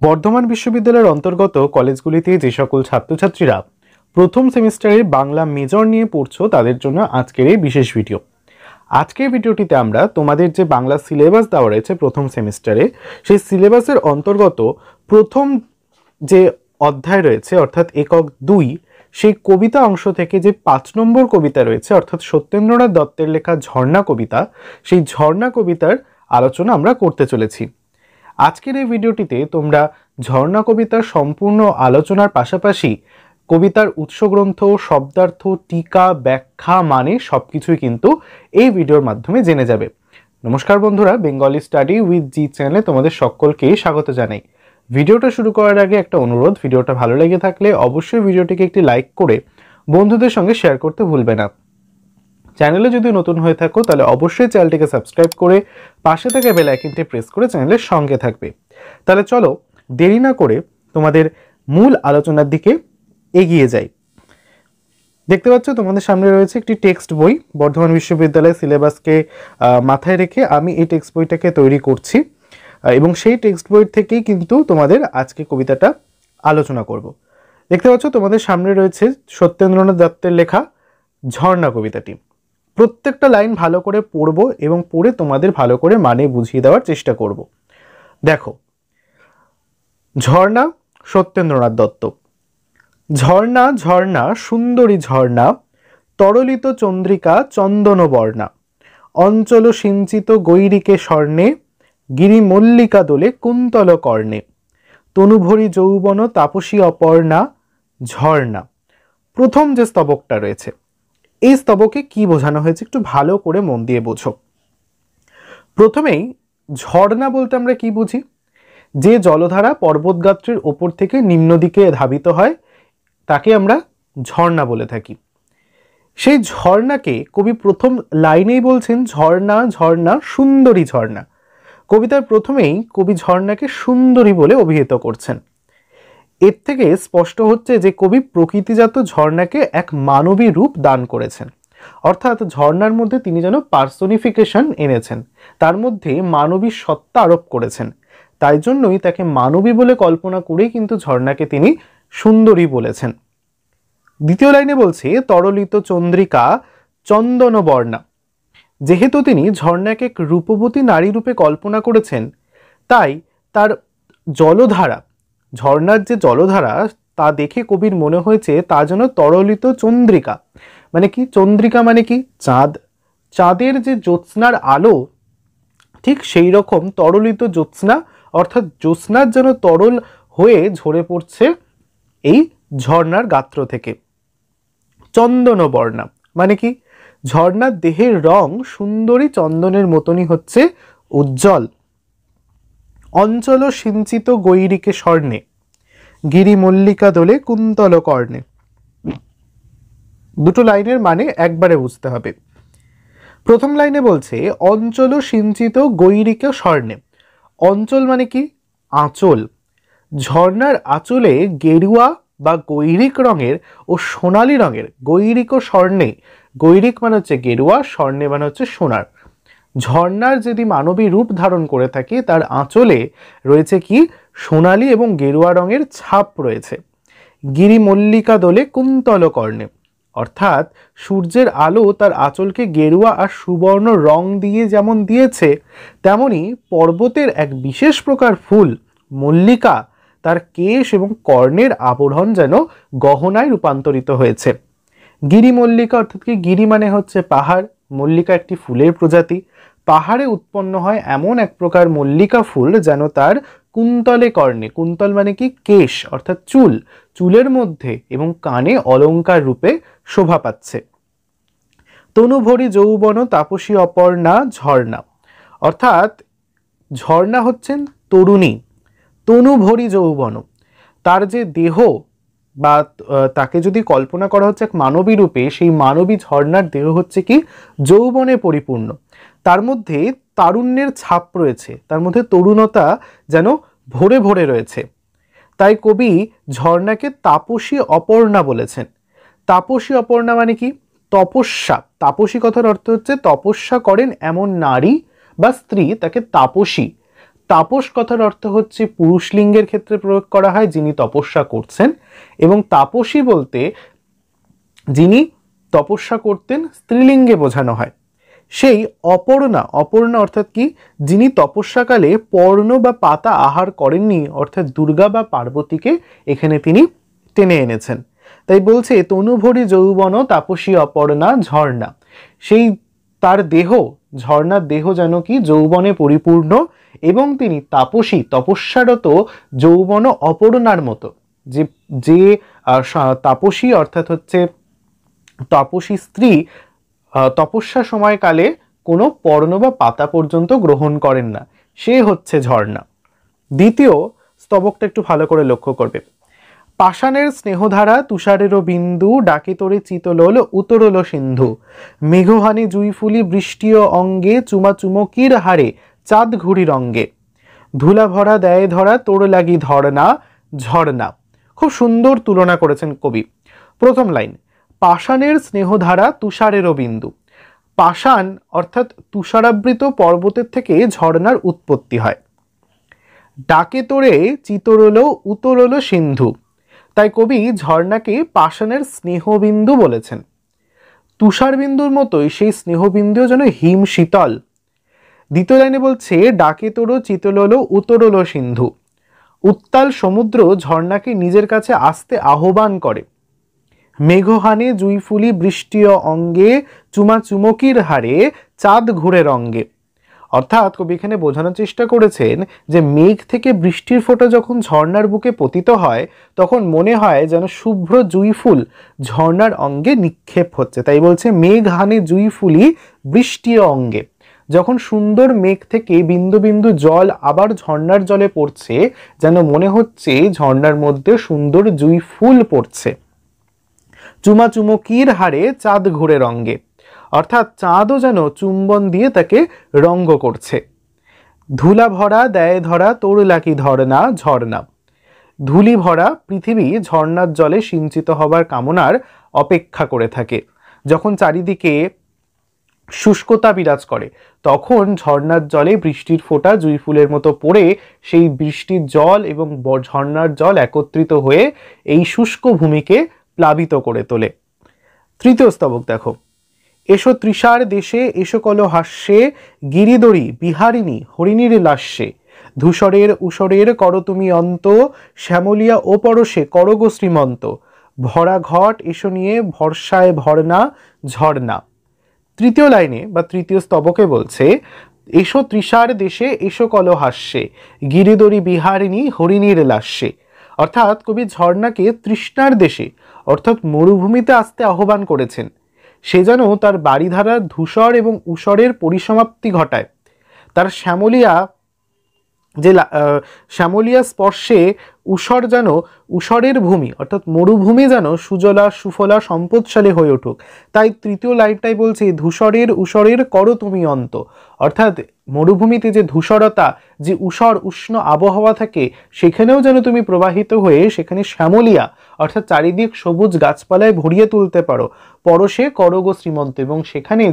বর্ধমান বিশ্ববিদ্যালয়ের অন্তর্গত কলেজগুলিতে যে সকল ছাত্রছাত্রীরা প্রথম সেমিস্টারে বাংলা মেজর নিয়ে পড়ছো তাদের জন্য আজকের এই বিশেষ ভিডিও। আজকের ভিডিওটিতে আমরা তোমাদের যে বাংলা সিলেবাস দেওয়া রয়েছে প্রথম সেমিস্টারে, সেই সিলেবাসের অন্তর্গত প্রথম যে অধ্যায় রয়েছে অর্থাৎ একক 2, সেই কবিতা অংশ থেকে যে 5 নম্বর কবিতা রয়েছে অর্থাৎ সত্যেন্দ্রনাথ দত্তের লেখা ঝর্ণা কবিতা, সেই ঝর্ণা কবিতার আলোচনা আমরা করতে চলেছি। আজকের এই ভিডিওটিতে তোমরা ঝর্ণা কবিতার সম্পূর্ণ আলোচনার পাশাপাশি কবিতার উৎসগ্রন্থ, শব্দার্থ, টিকা, ব্যাখ্যা, মানে সবকিছুই কিন্তু এই ভিডিওর মাধ্যমে জেনে যাবে। নমস্কার বন্ধুরা, বেঙ্গলি স্টাডি উইথ জি চ্যানেলে তোমাদের সকলকে স্বাগত জানাই। ভিডিওটা শুরু করার আগে একটা অনুরোধ, ভিডিওটা ভালো লেগে থাকলে অবশ্যই ভিডিওটিকে একটি লাইক করে বন্ধুদের সঙ্গে শেয়ার করতে ভুলবে না। চ্যানেলে যদি নতুন হয়ে থাকো তাহলে অবশ্যই চ্যানেলটিকে সাবস্ক্রাইব করে পাশে থাকা বেল আইকনটি প্রেস করে চ্যানেলের সঙ্গে থাকবে। তাহলে চলো দেরি না করে তোমাদের মূল আলোচনার দিকে এগিয়ে যাই। দেখতে পাচ্ছ তোমাদের সামনে রয়েছে একটি টেক্সট বই। বর্ধমান বিশ্ববিদ্যালয়ের সিলেবাসকে মাথায় রেখে আমি এই টেক্সট বইটাকে তৈরি করছি এবং সেই টেক্সট বই থেকেই কিন্তু তোমাদের আজকে কবিতাটা আলোচনা করব। দেখতে পাচ্ছ তোমাদের সামনে রয়েছে সত্যেন্দ্রনাথ দত্তের লেখা ঝর্ণা কবিতাটি। প্রত্যেকটা লাইন ভালো করে পড়ব এবং পড়ে তোমাদের ভালো করে মানে বুঝিয়ে দেওয়ার চেষ্টা করব। দেখো, ঝর্ণা, সত্যেন্দ্রনাথ দত্ত। ঝর্ণা ঝর্ণা সুন্দরী ঝর্ণা, তরলিত চন্দ্রিকা চন্দন বর্ণা, অঞ্চল সিঞ্চিত গৈরিকে স্বর্ণে, গিরি মল্লিকা দোলে কুন্তল কর্ণে, তনুভরি যৌবন তাপসী অপর্ণা, ঝর্ণা। প্রথম যে স্তবকটা রয়েছে, এই স্তবকে কি বোঝানো হয়েছে একটু ভালো করে মন দিয়ে বোঝো। প্রথমেই ঝর্ণা বলতে আমরা কি বুঝি? যে জলধারা পর্বতগাত্রের ওপর থেকে নিম্ন দিকে ধাবিত হয় তাকে আমরা ঝর্ণা বলে থাকি। সেই ঝর্ণাকে কবি প্রথম লাইনেই বলছেন ঝর্ণা ঝর্ণা সুন্দরী ঝর্ণা। কবিতার প্রথমেই কবি ঝর্ণাকে সুন্দরী বলে অভিহিত করছেন। এর থেকে স্পষ্ট হচ্ছে যে কবি প্রকৃতিজাত ঝর্ণাকে এক মানবী রূপ দান করেছেন, অর্থাৎ ঝর্ণার মধ্যে তিনি যেন পার্সোনিফিকেশন এনেছেন, তার মধ্যে মানবী সত্তা আরোপ করেছেন। তাই জন্যই তাকে মানবী বলে কল্পনা করেই কিন্তু ঝর্ণাকে তিনি সুন্দরী বলেছেন। দ্বিতীয় লাইনে বলছে তরলিত চন্দ্রিকা চন্দন বর্ণা। যেহেতু তিনি ঝর্ণাকে এক রূপবতী নারী রূপে কল্পনা করেছেন, তাই তার জলধারা, ঝর্ণার যে জলধারা তা দেখে কবির মনে হয়েছে তা যেন তরলিত চন্দ্রিকা। মানে কি? চন্দ্রিকা মানে কি? চাঁদ। চাঁদের যে জ্যোৎস্নার আলো, ঠিক সেই রকম তরলিত জ্যোৎস্না, অর্থাৎ জ্যোৎস্নার যেন তরল হয়ে ঝরে পড়ছে এই ঝর্ণার গাত্র থেকে। চন্দন বর্ণা মানে কি? ঝর্ণার দেহের রং সুন্দরী চন্দনের মতনই হচ্ছে উজ্জ্বল। অঞ্চল সিঞ্চিত গৈরিকে স্বর্ণে, গিরি মল্লিকা দোলে কুন্তল কর্ণে। দুটো লাইনের মানে একবারে বুঝতে হবে। প্রথম লাইনে বলছে অঞ্চল সিঞ্চিত গৈরিকে স্বর্ণে। অঞ্চল মানে কি? আঁচল। ঝর্ণার আঁচলে গেরুয়া বা গৈরিক রঙের ও সোনালী রঙের, গৈরিক ও স্বর্ণে, গৈরিক মানে হচ্ছে গেরুয়া, স্বর্ণে মানে হচ্ছে সোনার। ঝর্ণার যদি মানবী রূপ ধারণ করে থাকে তার আঁচলে রয়েছে কি? সোনালী এবং গেরুয়া রঙের ছাপ রয়েছে। গিরি মল্লিকা দোলে কুন্তল কর্ণে, অর্থাৎ সূর্যের আলো তার আঁচলকে গেরুয়া আর সুবর্ণ রং দিয়ে যেমন দিয়েছে, তেমনি পর্বতের এক বিশেষ প্রকার ফুল মল্লিকা তার কেশ এবং কর্ণের আবরণ যেন গহনায় রূপান্তরিত হয়েছে। গিরি মল্লিকা অর্থাৎ কি? গিরি মানে হচ্ছে পাহাড়, মল্লিকা একটি ফুলের প্রজাতি। পাহাড়ে উৎপন্ন হয় এমন এক প্রকার মল্লিকা ফুল যেন তার কুন্তলে কর্ণে, কুন্তল মানে কি? কেশ অর্থাৎ চুল, চুলের মধ্যে এবং কানে অলঙ্কার রূপে শোভা পাচ্ছে। তনুভরি যৌবন তাপসী অপর্ণা, ঝর্ণা। অর্থাৎ ঝর্ণা হচ্ছেন তরুণী, তনুভরি যৌবন। তার যে দেহ বা তাকে যদি কল্পনা করা হচ্ছে এক মানবী রূপে, সেই মানবী ঝর্ণার দেহ হচ্ছে কি? যৌবনে পরিপূর্ণ। তার মধ্যে তারুণ্যের ছাপ রয়েছে, তার মধ্যে তরুণতা যেন ভরে ভরে রয়েছে। তাই কবি ঝর্ণাকে তাপসী অপর্ণা বলেছেন। তাপসী অপর্ণা মানে কি? তপস্যা। তাপসী কথার অর্থ হচ্ছে তপস্যা করেন এমন নারী বা স্ত্রী, তাকে তাপসী। তাপস কথার অর্থ হচ্ছে পুরুষলিঙ্গের ক্ষেত্রে প্রয়োগ করা হয়, যিনি তপস্যা করছেন, এবং তাপসী বলতে যিনি তপস্যা করতেন স্ত্রীলিঙ্গে বোঝানো হয়। সেই অপর্ণা, অপর্ণা অর্থাৎ কি, যিনি তপস্যাকালে পর্ণ বা পাতা আহার করেননি, অর্থাৎ দুর্গা বা পার্বতীকে এখানে তিনি টেনে এনেছেন। তাই বলছে তনুভরি যৌবন তাপসী অপর্ণা ঝর্ণা, সেই তার দেহ, ঝর্ণার দেহ যেন কি যৌবনে পরিপূর্ণ, এবং তিনি তাপসী তপস্যারত যৌবন অপর্ণার মতো, যে যে তাপসী অর্থাৎ হচ্ছে তাপসী স্ত্রী তপস্যা সময়কালে কোনো পর্ণ বা পাতা পর্যন্ত গ্রহণ করেন না, সে হচ্ছে ঝর্ণা। দ্বিতীয় স্তবকটা একটু ভালো করে লক্ষ্য করবে। পাষাণের স্নেহধারা তুষারেরও বিন্দু, ডাকে তোরে চিতলোল উতরল সিন্ধু, মেঘহানি জুইফুলি বৃষ্টিও অঙ্গে, চুমা চুমকির হারে চাঁদ ঘুড়ি রঙ্গে, ধুলা ভরা দেয় ধরা তোর লাগি ধরনা ঝর্ণা। খুব সুন্দর তুলনা করেছেন কবি। প্রথম লাইন, পাষাণের স্নেহধারা তুষারেরও বিন্দু। পাষাণ অর্থাৎ তুষারাবৃত পর্বতের থেকে ঝর্ণার উৎপত্তি হয়। ডাকে তোরে চিতরল উতরল সিন্ধু, তাই কবি ঝর্ণাকে পাষাণের স্নেহবিন্দু বলেছেন। তুষার বিন্দুর মতোই সেই স্নেহবিন্দুও যেন হিম শীতল। দ্বিতীয় লাইনে বলছে ডাকে তোরো চিতলল উতরল সিন্ধু, উত্তাল সমুদ্র ঝর্ণাকে নিজের কাছে আসতে আহ্বান করে। মেঘহানে জুইফুলি বৃষ্টিও অঙ্গে, চুমা চুমকির হারে চাঁদ ঘুরে রঙ্গে। অর্থাৎ কবি এখানে বোঝানোর চেষ্টা করেছেন যে মেঘ থেকে বৃষ্টির ফোঁটা যখন ঝর্ণার বুকে পতিত হয়, তখন মনে হয় যেন শুভ্র জুইফুল ঝর্ণার অঙ্গে নিক্ষেপ হচ্ছে। তাই বলছে মেঘ হানে জুইফুলি বৃষ্টি অঙ্গে, যখন সুন্দর মেঘ থেকে বিন্দু বিন্দু জল আবার ঝর্ণার জলে পড়ছে, যেন মনে হচ্ছে ঝর্ণার মধ্যে সুন্দর জুইফুল পড়ছে। চুমা চুমকির হারে চাঁদ ঘুরে রঙ্গে, অর্থাৎ চাঁদও যেন চুম্বন দিয়ে তাকে রঙ্গ করছে। ধুলা ভরা দেয় ধরা তোর লাকি ধরনা ঝর্ণা, ধুলি ভরা পৃথিবী ঝর্ণার জলে সিঞ্চিত হবার কামনার অপেক্ষা করে থাকে। যখন চারিদিকে শুষ্কতা বিরাজ করে, তখন ঝর্ণার জলে বৃষ্টির ফোঁটা জুই ফুলের মতো পড়ে সেই বৃষ্টির জল এবং ঝর্ণার জল একত্রিত হয়ে এই শুষ্ক ভূমিকে প্লাবিত করে তোলে। তৃতীয় স্তবক দেখো, এসো তৃষার দেশে এসো কল হাস্যে, গিরিদরি বিহারিণী হরিণীর লাস্যে, ধূসরের উসরের কর তুমি অন্ত, শ্যামলিয়া ও পরশে করগো শ্রীমন্ত, ভরা ঘট এসো নিয়ে ভরসায় ভরনা ঝর্ণা। তৃতীয় লাইনে বা তৃতীয় স্তবকে বলছে এসো তৃষার দেশে এসো কল হাস্যে, গিরিদরি বিহারিণী হরিণীর লাস্যে। অর্থাৎ কবি ঝর্ণাকে তৃষ্ণার দেশে অর্থাৎ মরুভূমিতে আসতে আহ্বান করেছেন। সে যেন তার বাড়িধারার ধূসর এবং উসরের পরিসমাপ্তি ঘটায়। তার শ্যামলিয়া স্পর্শে উসর যেন, উসরের ভূমি অর্থাৎ মরুভূমি যেন সুজলা সুফলা সম্পদশালী হয়ে উঠুক। তাই তৃতীয় লাইনটাই বলছে ধূসরের উসরের করো তুমি অন্ত, অর্থাৎ মরুভূমিতে যে ধূসরতা, যে উষর উষ্ণ আবহাওয়া থাকে, সেখানেও যেন তুমি প্রবাহিত হয়ে সেখানে শ্যামলিয়া অর্থাৎ চারিদিক সবুজ গাছপালায় ভরিয়ে তুলতে পারো। পরশে করগো শ্রীমন্ত, এবং সেখানে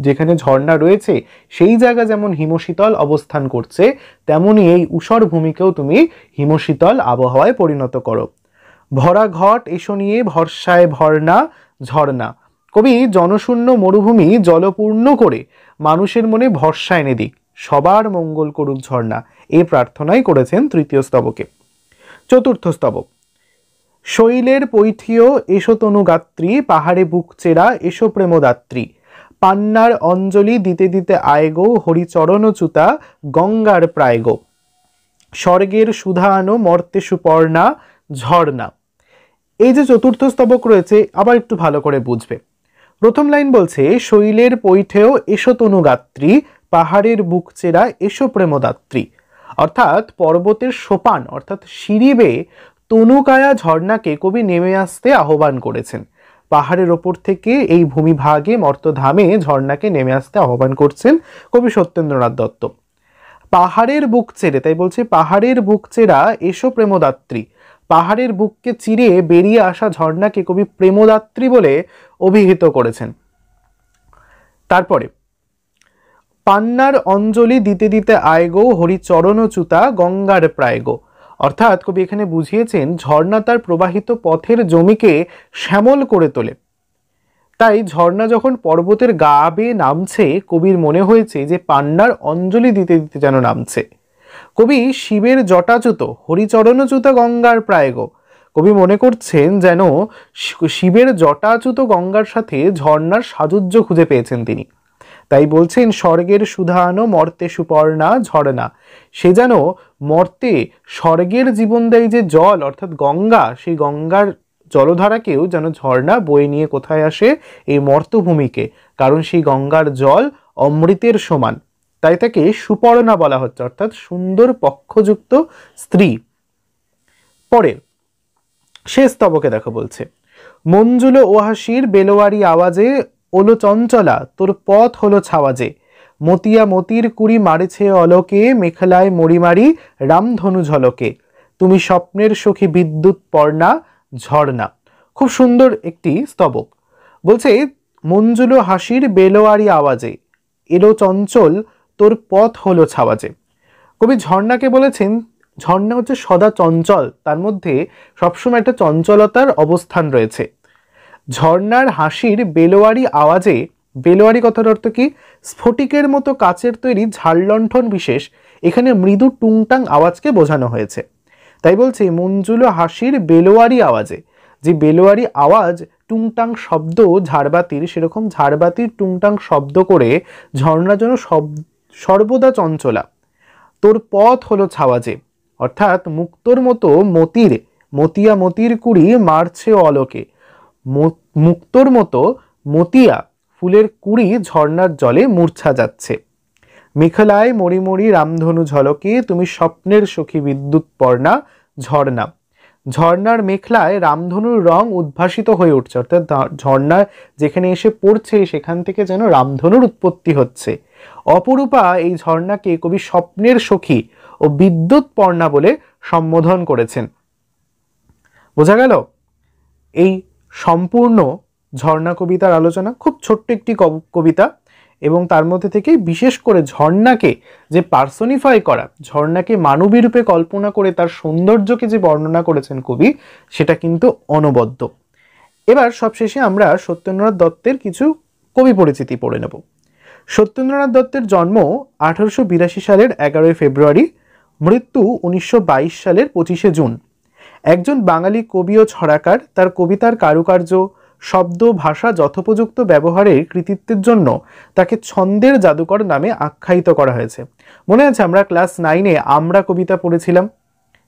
যেখানে ঝর্ণা রয়েছে সেই জায়গা যেমন হিমশীতল অবস্থান করছে, তেমনি এই উষর ভূমিকেও তুমি হিমশীতল আবহাওয়ায় পরিণত করো। ভরা ঘট এসো নিয়ে ভরসায় ভরনা ঝর্ণা। কবি জনশূন্য মরুভূমি জলপূর্ণ করে মানুষের মনে ভরসা এনে দিক, সবার মঙ্গল করুক ঝর্ণা, এই প্রার্থনাই করেছেন তৃতীয় স্তবকে। চতুর্থ স্তবক, শৈলের পৈঠিও এসো তনু গাত্রী, পাহাড়ে বুক চেরা এসো প্রেমদাত্রী, পান্নার অঞ্জলি দিতে দিতে আয়গো, হরিচরণ চ্যুতা গঙ্গার প্রায়গো, স্বর্গের সুধা আনো মর্তে সুপর্ণা ঝর্ণা। এই যে চতুর্থ স্তবক রয়েছে, আবার একটু ভালো করে বুঝবে। প্রথম লাইন বলছে শৈলের পৈঠেও এসো তনু গাত্রী, পাহাড়ের বুক চেরা এসো প্রেমদাত্রী। অর্থাৎ পর্বতের সোপান অর্থাৎ সিঁড়ি বেয়ে তনুকায়া ঝর্ণাকে কবি নেমে আসতে আহ্বান করেছেন। পাহাড়ের ওপর থেকে এই ভূমিভাগে মর্তধামে ঝর্ণাকে নেমে আসতে আহ্বান করছেন কবি সত্যেন্দ্রনাথ দত্ত। পাহাড়ের বুক চেরে, তাই বলছে পাহাড়ের বুক চেরা এসো প্রেমদাত্রী, পাহাড়ের বুককে চিরে বেরিয়ে আসা ঝর্ণাকে কবি প্রেমদাত্রী বলে অভিহিত করেছেন। তারপরে পান্নার অঞ্জলি দিতে দিতে আয় গো, হরিচরণচ্যুতা গঙ্গার প্রায় গো। অর্থাৎ কবি এখানে বুঝিয়েছেন ঝর্ণা তার প্রবাহিত পথের জমিকে শ্যামল করে তোলে। তাই ঝর্ণা যখন পর্বতের গা বেয়ে নামছে, কবির মনে হয়েছে যে পান্নার অঞ্জলি দিতে দিতে যেন নামছে। কবি শিবের জটাচ্যুত হরিচরণচ্যুত গঙ্গার প্রায় গো, কবি মনে করছেন যেন শিবের জটাচ্যুত গঙ্গার সাথে ঝর্ণার সাযুজ্য খুঁজে পেয়েছেন তিনি। তাই বলছেন স্বর্গের সুধানো মর্তে সুপর্ণা ঝর্ণা, সে যেন মর্তে স্বর্গের জীবনদায়ী যে জল অর্থাৎ গঙ্গা, সেই গঙ্গার জলধারাকেও যেন ঝর্ণা বয়ে নিয়ে কোথায় আসে, এই মর্তভূমিকে। কারণ সেই গঙ্গার জল অমৃতের সমান, তাই তাকে সুপর্ণা বলা হচ্ছে, অর্থাৎ সুন্দর পক্ষযুক্ত স্ত্রী। পরের শেষ স্তবকে দেখো বলছে, মঞ্জুল ওহাসির বেলোয়ারি আওয়াজে ওলো চঞ্চলা তোর পথ হলো ছাওয়াজে, মতিয়া মতির কুড়ি মারেছে অলোকে, মেখলায় মরিমারি রামধনু ঝলকে, তুমি স্বপ্নের সখী বিদ্যুৎ পর্ণা ঝর্ণা। খুব সুন্দর একটি স্তবক। বলছে মঞ্জুল হাসির বেলোয়ারি আওয়াজে এলো চঞ্চল তোর পথ হলো ছাওয়াজে। কবি ঝর্ণাকে বলেছেন ঝর্ণা হচ্ছে সদা চঞ্চল, তার মধ্যে সবসময় একটা চঞ্চলতার অবস্থান রয়েছে। ঝর্ণার হাসির বেলোয়ারি আওয়াজে, বেলোয়ারি কথার অর্থ কি? স্ফটিকের মতো কাচের তৈরি ঝাড়লণ্ঠন বিশেষ, এখানে মৃদু টুংটাং আওয়াজকে বোঝানো হয়েছে। তাই বলছে মঞ্জুল হাসির বেলোয়ারি আওয়াজে, যে বেলোয়ারি আওয়াজ টুংটাং শব্দ ঝাড়বাতির, সেরকম ঝাড়বাতির টুংটাং শব্দ করে ঝর্ণা যেন সর্বদা চঞ্চলা। তোর পথ হলো ছাওয়াজে, অর্থাৎ মুক্তোর মতো মতির, মতিয়া মতির কুড়ি মারছে অলোকে, মুক্তোর মতো মতিয়া ফুলের কুড়ি ঝর্ণার জলে মূর্ছা যাচ্ছে। মেখলায় মরিমরি রামধনু ঝলকে, তুমি স্বপ্নের সখী বিদ্যুৎ পর্ণা ঝর্ণা। ঝর্ণার মেখলায় রামধনুর রং উদ্ভাসিত হয়ে উঠছে, অর্থাৎ ঝর্ণা যেখানে এসে পড়ছে সেখান থেকে যেন রামধনুর উৎপত্তি হচ্ছে। অপরূপা এই ঝর্ণাকে কবি স্বপ্নের সখী ও বিদ্যুৎ পর্ণা বলে সম্বোধন করেছেন। বোঝা গেল এই সম্পূর্ণ ঝর্ণা কবিতার আলোচনা। খুব ছোট্ট একটি কবিতা, এবং তার মধ্যে থেকে বিশেষ করে ঝর্ণাকে যে পার্সনিফাই করা, ঝর্ণাকে মানবী রূপে কল্পনা করে তার সৌন্দর্যকে যে বর্ণনা করেছেন কবি, সেটা কিন্তু অনবদ্য। এবার সবশেষে আমরা সত্যেন্দ্রনাথ দত্তের কিছু কবি পরিচিতি পড়ে নেব। সত্যেন্দ্রনাথ দত্তের জন্ম 1882 সালের 11 ফেব্রুয়ারি, মৃত্যু 1922 সালের 25 জুন। একজন বাঙালি কবি ও ছড়াকার। তার কবিতার কারুকার্য, শব্দ, ভাষা যথোপযুক্ত ব্যবহারের কৃতিত্বের জন্য তাকে ছন্দের জাদুকর নামে আখ্যায়িত করা হয়েছে। মনে আছে আমরা ক্লাস 9-এ আমরা কবিতা পড়েছিলাম,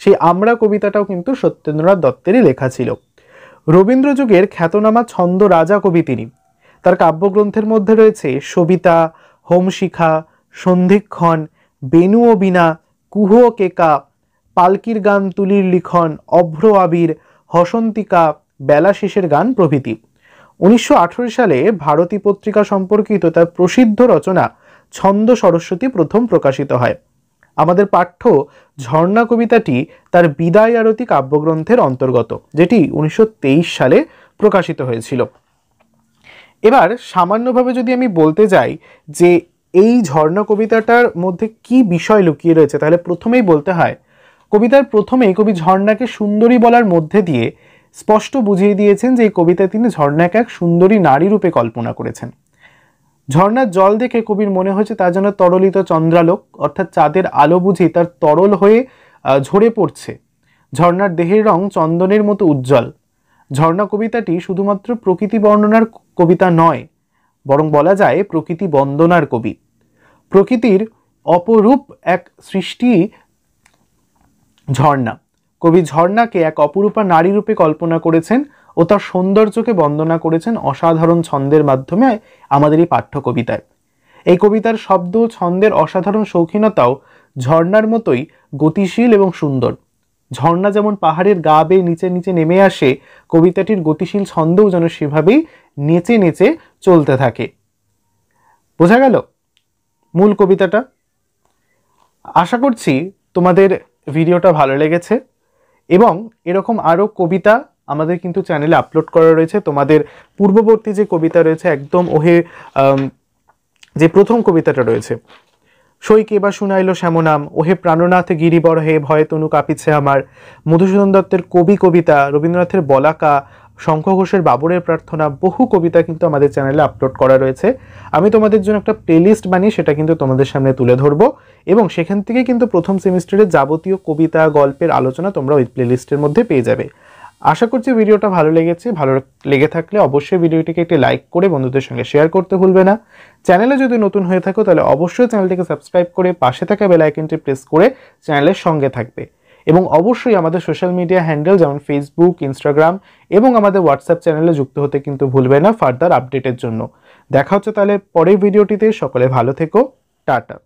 সেই আমরা কবিতাটাও কিন্তু সত্যেন্দ্রনাথ দত্তেরই লেখা ছিল। রবীন্দ্র যুগের খ্যাতনামা ছন্দ রাজা কবি তিনি। তার কাব্যগ্রন্থের মধ্যে রয়েছে সবিতা, হোমশিখা, সন্ধিক্ষণ, বেনু ও বীণা, কুহ ও কেকা, পালকির গান, তুলির লিখন, অভ্র আবির, হসন্তিকা, বেলা শেষের গান প্রভৃতি। 1918 সালে ভারতী পত্রিকা সম্পর্কিত তার প্রসিদ্ধ রচনা ছন্দ সরস্বতী প্রথম প্রকাশিত হয়। আমাদের পাঠ্য ঝর্ণা কবিতাটি তার বিদায় আরতি কাব্যগ্রন্থের অন্তর্গত, যেটি 1923 সালে প্রকাশিত হয়েছিল। এবার সামান্যভাবে যদি আমি বলতে যাই যে এই ঝর্ণা কবিতাটার মধ্যে কি বিষয় লুকিয়ে রয়েছে, তাহলে প্রথমেই বলতে হয় কবিতার প্রথমেই কবি ঝর্ণাকে সুন্দরী বলার মধ্যে দিয়ে স্পষ্ট বুঝিয়ে দিয়েছেন যে এই কবিতায় তিনি ঝর্ণাকে এক সুন্দরী নারী রূপে কল্পনা করেছেন। ঝর্ণার জল দেখে কবির মনে হয়েছে তা যেন তরলিত চন্দ্রালোক, অর্থাৎ চাঁদের আলো বুঝি তার তরল হয়ে ঝরে পড়ছে। ঝর্ণার দেহের রং চন্দনের মতো উজ্জ্বল। ঝর্ণা কবিতাটি শুধুমাত্র প্রকৃতি বর্ণনার কবিতা নয়, বরং বলা যায় প্রকৃতি বন্দনার কবি। প্রকৃতির অপরূপ এক সৃষ্টি ঝর্ণা। কবি ঝর্ণাকে এক অপরূপা নারী রূপে কল্পনা করেছেন ও তার সৌন্দর্যকে বন্দনা করেছেন অসাধারণ ছন্দের মাধ্যমে আমাদের এই পাঠ্য কবিতায়। এই কবিতার শব্দ ছন্দের অসাধারণ শৌখিনতাও ঝর্ণার মতোই গতিশীল এবং সুন্দর। ঝর্ণা যেমন পাহাড়ের গা বেয়ে নিচে নিচে নেমে আসে, কবিতাটির গতিশীল ছন্দও যেন সেভাবেই নেচে নেচে চলতে থাকে। বোঝা গেল মূল কবিতাটা? আশা করছি তোমাদের ভিডিওটা ভালো লেগেছে, এবং এরকম আরও কবিতা আমাদের কিন্তু চ্যানেলে আপলোড করা রয়েছে। তোমাদের পূর্ববর্তী যে কবিতা রয়েছে একদম ওহে যে প্রথম কবিতাটা রয়েছে, সই কে বা শুনাইল শ্যামনাম, ওহে প্রাণনাথ গিরিবর হে ভয়ে তনু কাঁপিছে আমার, মধুসূদন দত্তের কবি কবিতা, রবীন্দ্রনাথের বলাকা, শঙ্খ ঘোষের বাবরের প্রার্থনা, বহু কবিতা কিন্তু আমাদের চ্যানেলে আপলোড করা রয়েছে। আমি তোমাদের জন্য একটা প্লেলিস্ট বানিয়ে সেটা কিন্তু তোমাদের সামনে তুলে ধরবো, এবং সেখান থেকে কিন্তু প্রথম সেমিস্টারের যাবতীয় কবিতা গল্পের আলোচনা তোমরা ওই প্লেলিস্টের মধ্যে পেয়ে যাবে। আশা করছি ভিডিওটা ভালো লেগেছে। ভালো লেগে থাকলে অবশ্যই ভিডিওটিকে একটি লাইক করে বন্ধুদের সঙ্গে শেয়ার করতে ভুলবে না। চ্যানেলে যদি নতুন হয়ে থাকো তাহলে অবশ্যই চ্যানেলটিকে সাবস্ক্রাইব করে পাশে থাকা বেল আইকনটি প্রেস করে চ্যানেলের সঙ্গে থাকবে, এবং অবশ্যই আমাদের সোশ্যাল মিডিয়া হ্যান্ডেল যেমন ফেসবুক, ইনস্টাগ্রাম এবং আমাদের হোয়াটসঅ্যাপ চ্যানেলে যুক্ত হতে কিন্তু ভুলবে না ফার্দার আপডেটের জন্য। দেখা হচ্ছে তাহলে পরের ভিডিওটিতে। সকলে ভালো থেকো, টাটা।